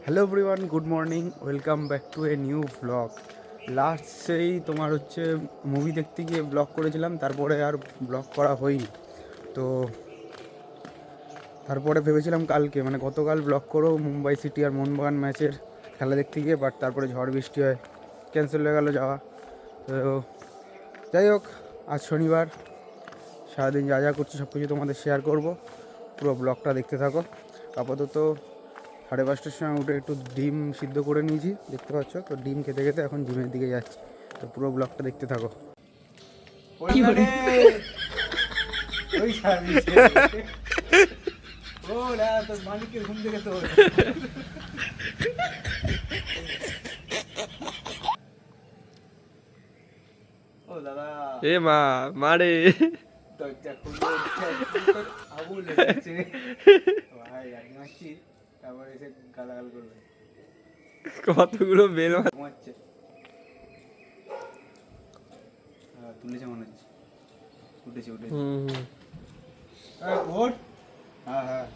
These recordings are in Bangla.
Hello everyone, good morning, welcome back to a new blog. Last সেই তোমার হচ্ছে মুভি দেখতে গিয়ে ব্লগ করেছিলাম, তারপরে আর ব্লগ করা হয়নি। তো তারপরে ভেবেছিলাম কালকে মানে গতকাল ব্লগ করো মুম্বাই সিটি আর মোহনবাগান ম্যাচের খেলা দেখতে গিয়ে, বাট তারপরে ঝড় বৃষ্টি হয়, ক্যান্সেল হয়ে গেল যাওয়া। তো যাই হোক, আজ শনিবার, সারাদিন যা যা করছি সব কিছু তোমাদের শেয়ার করব, পুরো ব্লগটা দেখতে থাকো। আপাতত 5:30টার সময় উঠে একটু ডিম সিদ্ধ করে নিয়েছি, দেখতে পাচ্ছ তো। ডিম খেতে খেতে এখন জিমের দিকে যাচ্ছি, তো পুরো ব্লগটা দেখতে থাকো। এ মা মারে তারপরে এসে গালাগাল করবে, কতগুলো বেল ঘুমাচ্ছে। তুলেছে মনে হচ্ছে, উঠেছে ওঠ। হ্যাঁ হ্যাঁ,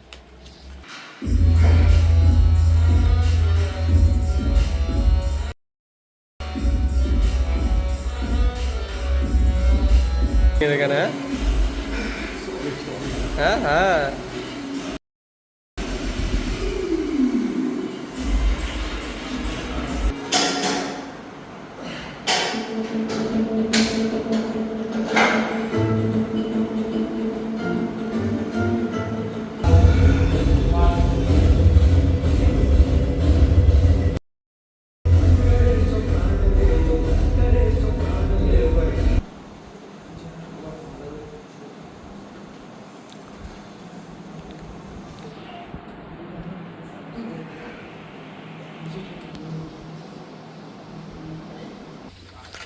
এখানে হ্যাঁ হ্যাঁ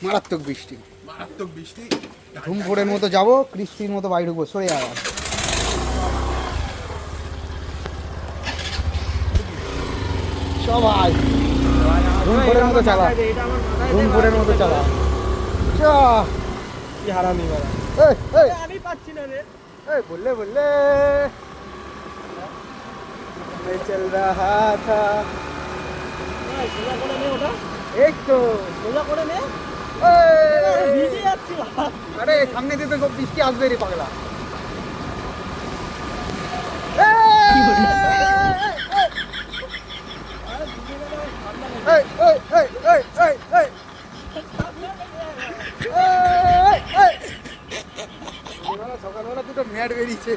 মারাত্মক বৃষ্টি, ধুমফোড়ের মতো যাবো, কৃষ্টির মতো বাইরে ঢুকবো। সরে যাওয়া সবাই ধুমফোড়ের মতো চালা, ধুমফোড়ের মতো চালা। হারামি আমি পাচ্ছি না রে, বললে বললে চল রাহা থা। এই তো সোজা করে নে, আরে সামনে দিয়ে তো বৃষ্টি আসবে রে পাগলা। সকালবেলা দুটো ম্যাট বেরিয়েছে।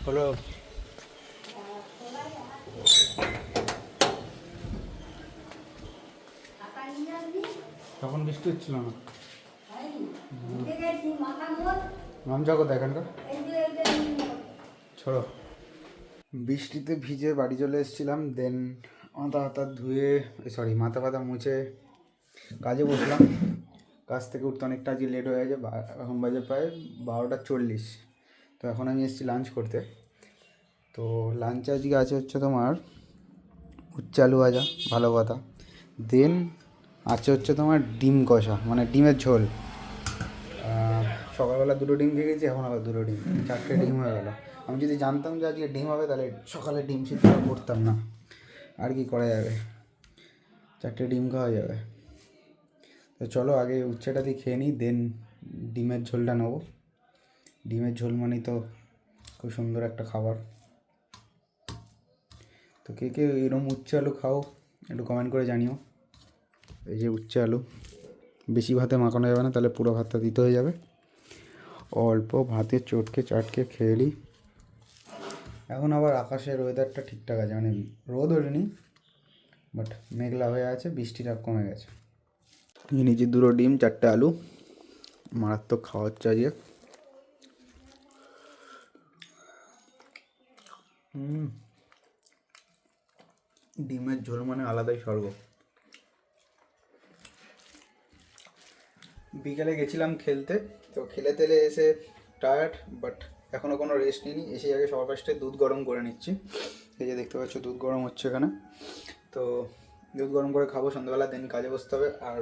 হলো তখন বৃষ্টি হচ্ছিল না। মামজা কোথায় এখানকার? ছড়ো। বৃষ্টিতে ভিজে বাড়ি চলে এসেছিলাম, দেন মাথা হাতা ধুয়ে মাথা ফাতা মুছে কাজে বসলাম। কাজ থেকে উঠতে অনেকটা আজকে লেট হয়ে গেছে, এখন বাজে প্রায় 12:40। তো এখন আমি এসেছি লাঞ্চ করতে। তো লাঞ্চে আজকে আছে হচ্ছে তোমার উচ্ছে আলু ভাজা, ভালো কথা। দেন আছে হচ্ছে তোমার ডিম কষা, মানে ডিমের ঝোল। সকালবেলা দুটো ডিম খেয়ে গেছি, এখন আবার দুটো ডিম, 4টে ডিম হয়ে গেল। আমি যদি জানতাম যে আজকে ডিম হবে তাহলে সকালে ডিম সিদ্ধ করতাম না, আর কি করা যাবে, 4টে ডিম খাওয়া যাবে। তো চলো আগে উচ্ছেটা দিয়ে খেয়ে নিই, দেন ডিমের ঝোলটা নেবো। ডিমের ঝোল মানেই তো খুব সুন্দর একটা খাবার। তো কে কে এরকম উচ্ছে আলু খাও একটু কমেন্ট করে জানিও। এই যে উচ্ছে আলু, বেশি ভাতে মাখানো যাবে না, তাহলে পুরো ভাতটা দিতে হয়ে যাবে। অল্প ভাতে চটকে চাটকে খেয়ে নিই। এখন আবার আকাশের ওয়েদারটা ঠিকঠাক আছে, মানে রোদ ওঠেনি, বাট মেঘলা হয়ে আছে, বৃষ্টিটা কমে গেছে। নিজে দুটো ডিম 4টে আলু, মারাত্মক খাওয়া হচ্ছে আজকে। ডিমের ঝোল মানে আলাদাই স্বর্গ। বিকেলে গেছিলাম খেলতে, তো খেলে তেলে এসে টায়ার্ড, বাট এখনও কোনো রেস্ট নিইনি। এসে আগে সবার ফার্স্টে দুধ গরম করে নিচ্ছি। এই যে দেখতে পাচ্ছ দুধ গরম হচ্ছে এখানে। তো দুধ গরম করে খাবো সন্ধ্যাবেলা, দেন কাজে বসতে হবে। আর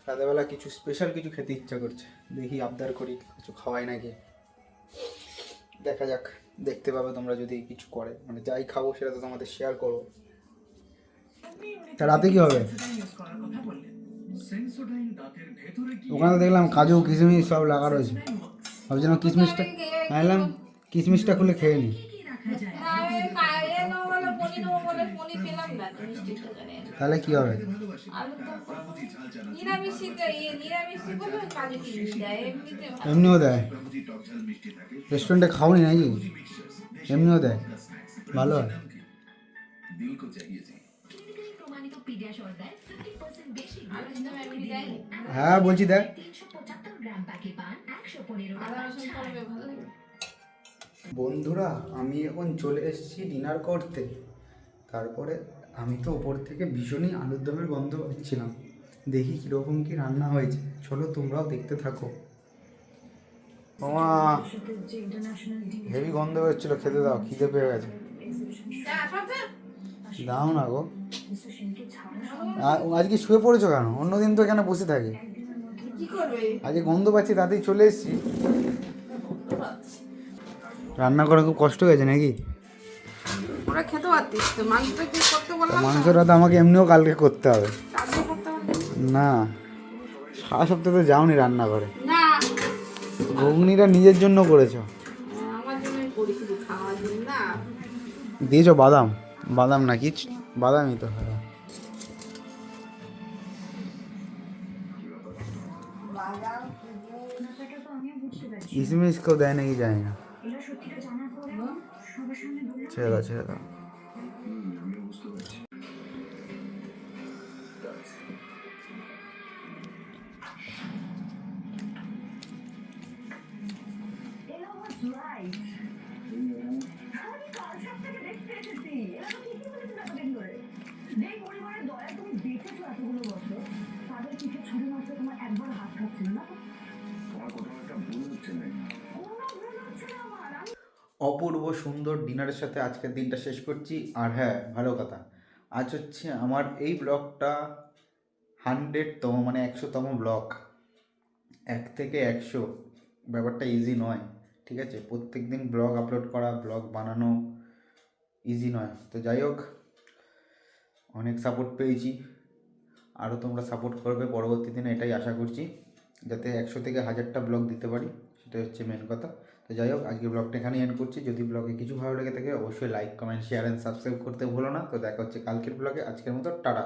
রাতেরবেলা কিছু স্পেশাল কিছু খেতে ইচ্ছা করছে, দেখি আবদার করি কিছু খাওয়াই নাকি। দেখা যাক, দেখতে পাবে তোমরা যদি কিছু করে, মানে যাই খাবো সেটা তো তোমাদের শেয়ার করবো। তা রাতে কি হবে? ওখানে দেখলাম কাজু কিশমিশ সব লাগা রয়েছে, ভাবছিলাম কিশমিশটা আনলাম, কিশমিশটা খুলে খেয়ে নি। তাহলে কি হবে? এমনিও দেয়, রেস্টুরেন্টে খাওনি নাকি? এমনিও দেয়, ভালো হয়। হ্যাঁ বলছি দেখ, বন্ধুরা আমি এখন চলে এসেছি ডিনার করতে। তারপরে আমি তো ওপর থেকে ভীষণই আলুর দমের গন্ধ পাচ্ছিলাম, দেখি কীরকম কী রান্না হয়েছে, চলো তোমরাও দেখতে থাকো। ওমা হেভি গন্ধ হচ্ছিল, খেতে দাও, খিদে পেয়ে গেছে। দাও না গো, আজকে শুয়ে পড়েছো কেন? অন্যদিন তো এখানে বসে থাকি, আজকে গন্ধ পাচ্ছি তাতেই চলে এসেছি। রান্না করা খুব কষ্ট হয়েছে নাকি? ওরা খেতে পারতিস তো, মাংসটা কি করতে বললাম? মাংসটা তো আমাকে এমনিও কালকে করতে হবে। কালকে করতে হবে না, সারা সপ্তাহ তো যাওনি রান্না করে, না, ঘুগনিটা নিজের জন্য করেছো? আমার জন্যই করি, শুধু খাওয়ার জন্য না। দিয়েছো বাদাম? বাদাম নাকি? বাদামই তো হয়। কিশমিশ কেউ দেয় নাকি জানি না, ছেড়ে দাও ছেড়ে দাও। অপূর্ব সুন্দর ডিনারের সাথে আজকের দিনটা শেষ করছি। আর হ্যাঁ, ভালো কথা, আজ হচ্ছে আমার এই ব্লগটা 100তম, মানে 100তম ব্লগ। 1 থেকে 100 ব্যাপারটা ইজি নয়, ঠিক আছে? প্রত্যেক দিন ব্লগ আপলোড করা, ব্লগ বানানো ইজি নয়। তো যাই হোক, অনেক সাপোর্ট পেয়েছি, আরও তোমরা সাপোর্ট করবে পরবর্তী দিনে, এটাই আশা করছি, যাতে 100 থেকে 1000টা ব্লগ দিতে পারি, সেটা হচ্ছে মেন কথা। তো যাই হোক, আজকে ব্লগটা এখানেই এন্ড করছি। যদি ব্লগে কিছু ভালো লেগে থাকে অবশ্যই like, comment, share and subscribe করতে ভুলো না। তো দেখা হচ্ছে কালকের ব্লগে, আজকের মতো টাটা।